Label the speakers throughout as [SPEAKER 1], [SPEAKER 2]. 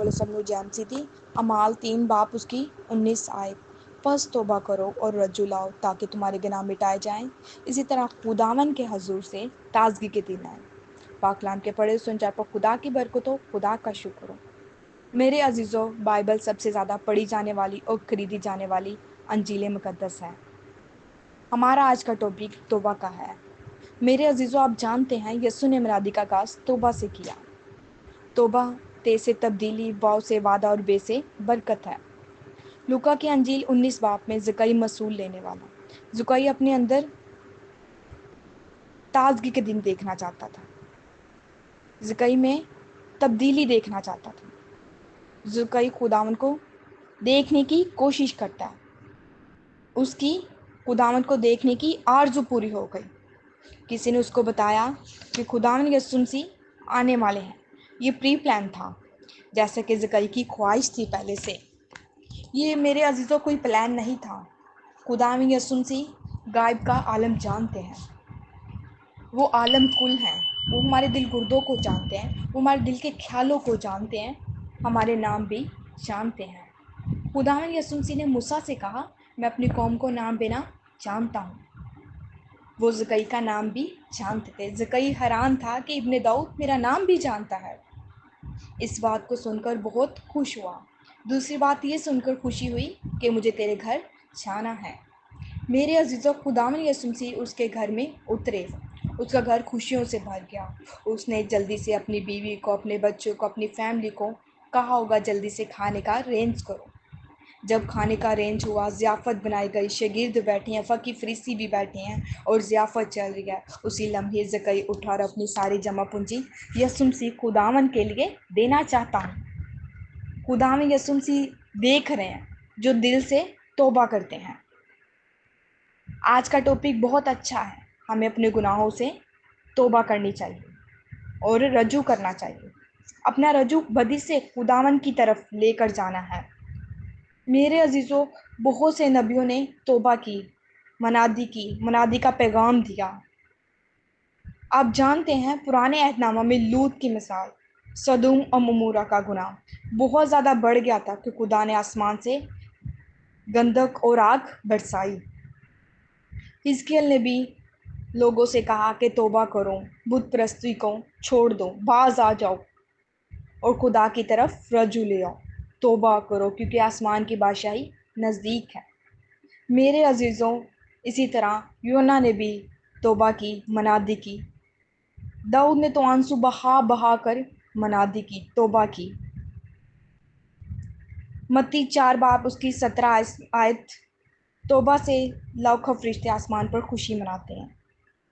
[SPEAKER 1] علیہ وسلم جیم سی تھی۔ اعمال 3 باب اس کی 19 آیت۔ پس توبہ کرو اور رجوع لاؤ تاکہ تمہارے گناہ مٹائے جائیں، اسی طرح خداوند کے حضور سے تازگی کے دن آئیں۔ پاک کلام کے پڑھے سن پر خدا کی برکت ہو، خدا کا شکر ہو۔ میرے عزیزو، بائبل سب سے زیادہ پڑھی جانے والی اور خریدی جانے والی انجیل مقدس ہے۔ ہمارا آج کا ٹاپک توبہ کا ہے۔ میرے عزیزو، آپ جانتے ہیں یسوع نے مرادی کا آغاز توبہ سے کیا۔ توبہ تے سے تبدیلی، واو سے وعدہ اور بے سے برکت ہے۔ لوکا کی انجیل 19 باب میں زکئی مسئول لینے والا۔ زکئی اپنے اندر تازگی کے دن دیکھنا چاہتا تھا، زکئی میں تبدیلی دیکھنا چاہتا تھا۔ زکئی خداوند کو دیکھنے کی کوشش کرتا ہے، اس کی خداوند کو دیکھنے کی آرزو پوری ہو گئی۔ کسی نے اس کو بتایا کہ خداوند یسوع مسیح آنے والے ہیں۔ یہ پری پلان تھا، جیسا کہ زکئی کی خواہش تھی پہلے سے۔ یہ میرے عزیزوں کوئی پلان نہیں تھا۔ خداوند یسوع مسیح غائب کا عالم جانتے ہیں، وہ عالم کل ہیں، وہ ہمارے دل گردوں کو جانتے ہیں، وہ ہمارے دل کے خیالوں کو جانتے ہیں، ہمارے نام بھی جانتے ہیں۔ خداوند یسوع مسیح نے موسیٰ سے کہا، میں اپنی قوم کو نام دینا جانتا ہوں۔ وہ زکئی کا نام بھی جانتے تھے۔ زکئی حیران تھا کہ ابن داؤد میرا نام بھی جانتا ہے۔ اس بات کو سن کر بہت خوش ہوا۔ دوسری بات یہ سن کر خوشی ہوئی کہ مجھے تیرے گھر جانا ہے۔ میرے عزیزوں، خداوند یسوع مسیح اس کے گھر میں اترے، اس کا گھر خوشیوں سے بھر گیا۔ اس نے جلدی سے اپنی بیوی کو، اپنے بچوں کو، اپنی فیملی کو کہا ہوگا جلدی سے کھانے کا ارینج کرو۔ جب کھانے کا ارینج ہوا، ضیافت بنائی گئی، شاگرد بیٹھے ہیں، فقی فریسی بھی بیٹھے ہیں اور ضیافت چل رہی ہے، اسی لمحے زکئی اٹھا اور اپنی ساری جمع پونجی یسوع مسیح خداوند کے لیے دینا چاہتا ہوں۔ خداوند یسوع مسیح دیکھ رہے ہیں جو دل سے توبہ کرتے ہیں۔ آج کا ٹاپک بہت اچھا ہے۔ ہمیں اپنے گناہوں سے توبہ کرنی چاہیے اور رجوع کرنا چاہیے۔ اپنا رجوع بدی سے خداوند کی طرف لے کر جانا ہے۔ میرے عزیزوں، بہت سے نبیوں نے توبہ کی، منادی کا پیغام دیا۔ آپ جانتے ہیں پرانے عہد نامہ میں لوط کی مثال، سدوم اور عمورہ کا گناہ بہت زیادہ بڑھ گیا تھا کہ خدا نے آسمان سے گندھک اور آگ برسائی۔ حزقیل نے بھی لوگوں سے کہا کہ توبہ کرو، بت پرستی کو چھوڑ دو، باز آ جاؤ اور خدا کی طرف رجوع لے آؤ۔ توبہ کرو کیونکہ آسمان کی بادشاہی نزدیک ہے۔ میرے عزیزوں، اسی طرح یونا نے بھی توبہ کی، منادی کی۔ داؤد نے تو آنسو بہا بہا کر منادی کی، توبہ کی۔ متی 4 باب اس کی 17 آیت، توبہ سے لاکھوں فرشتے آسمان پر خوشی مناتے ہیں۔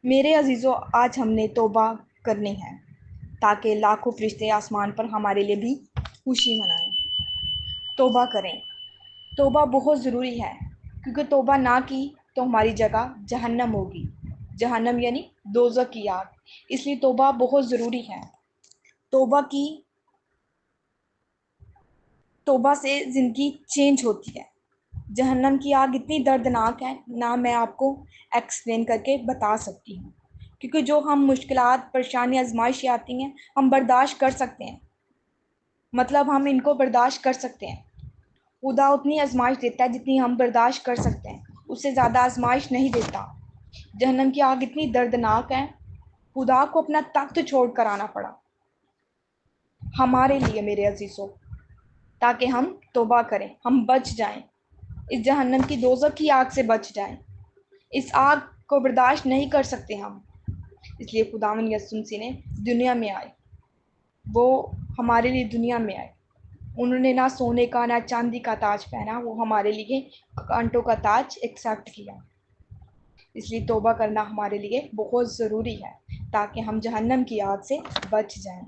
[SPEAKER 1] میرے عزیزوں، آج ہم نے توبہ کرنی ہے تاکہ لاکھوں فرشتے آسمان پر ہمارے لیے بھی خوشی منائیں۔ توبہ کریں۔ توبہ بہت ضروری ہے، کیونکہ توبہ نہ کی تو ہماری جگہ جہنم ہوگی۔ جہنم یعنی دوزخ کی آگ، اس لیے توبہ بہت ضروری ہے۔ توبہ سے زندگی چینج ہوتی ہے۔ جہنم کی آگ اتنی دردناک ہے، نہ میں آپ کو ایکسپلین کر کے بتا سکتی ہوں، کیونکہ جو ہم مشکلات، پریشانی، آزمائشیں آتی ہیں ہم برداشت کر سکتے ہیں، مطلب ہم ان کو برداشت کر سکتے ہیں۔ خدا اتنی آزمائش دیتا ہے جتنی ہم برداشت کر سکتے ہیں، اس سے زیادہ آزمائش نہیں دیتا۔ جہنم کی آگ اتنی دردناک ہے، خدا کو اپنا تخت چھوڑ کر آنا پڑا ہمارے لیے، میرے عزیزوں، تاکہ ہم توبہ کریں، ہم بچ جائیں، اس جہنم کی دوزخ کی آگ سے بچ جائیں۔ اس آگ کو برداشت نہیں کر سکتے ہم، اس لیے خداوند یسوع مسیح نے دنیا میں آئے، وہ ہمارے لیے دنیا میں آئے۔ انہوں نے نہ سونے کا نہ چاندی کا تاج پہنا، وہ ہمارے لیے کانٹوں کا تاج ایکسیپٹ کیا۔ اس لیے توبہ کرنا ہمارے لیے بہت ضروری ہے تاکہ ہم جہنم کی آگ سے بچ جائیں۔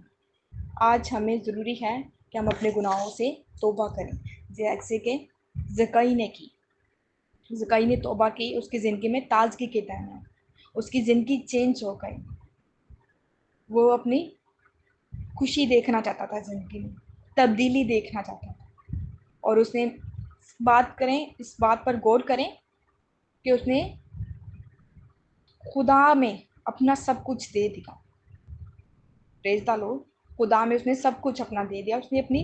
[SPEAKER 1] آج ہمیں ضروری ہے کہ ہم اپنے گناہوں سے توبہ کریں، جیسے کہ زکئی نے کی۔ زکئی نے توبہ کی، اس کی زندگی میں تازگی کے دن ہے، اس کی زندگی چینج ہو گئی۔ وہ اپنی خوشی دیکھنا چاہتا تھا، زندگی میں تبدیلی دیکھنا چاہتا تھا، اور اس نے اس بات پر غور کریں کہ اس نے خدا میں اپنا سب کچھ دے دیا۔ پریز دی لارڈ، خدا میں اس نے سب کچھ اپنا دے دیا۔ اس نے اپنی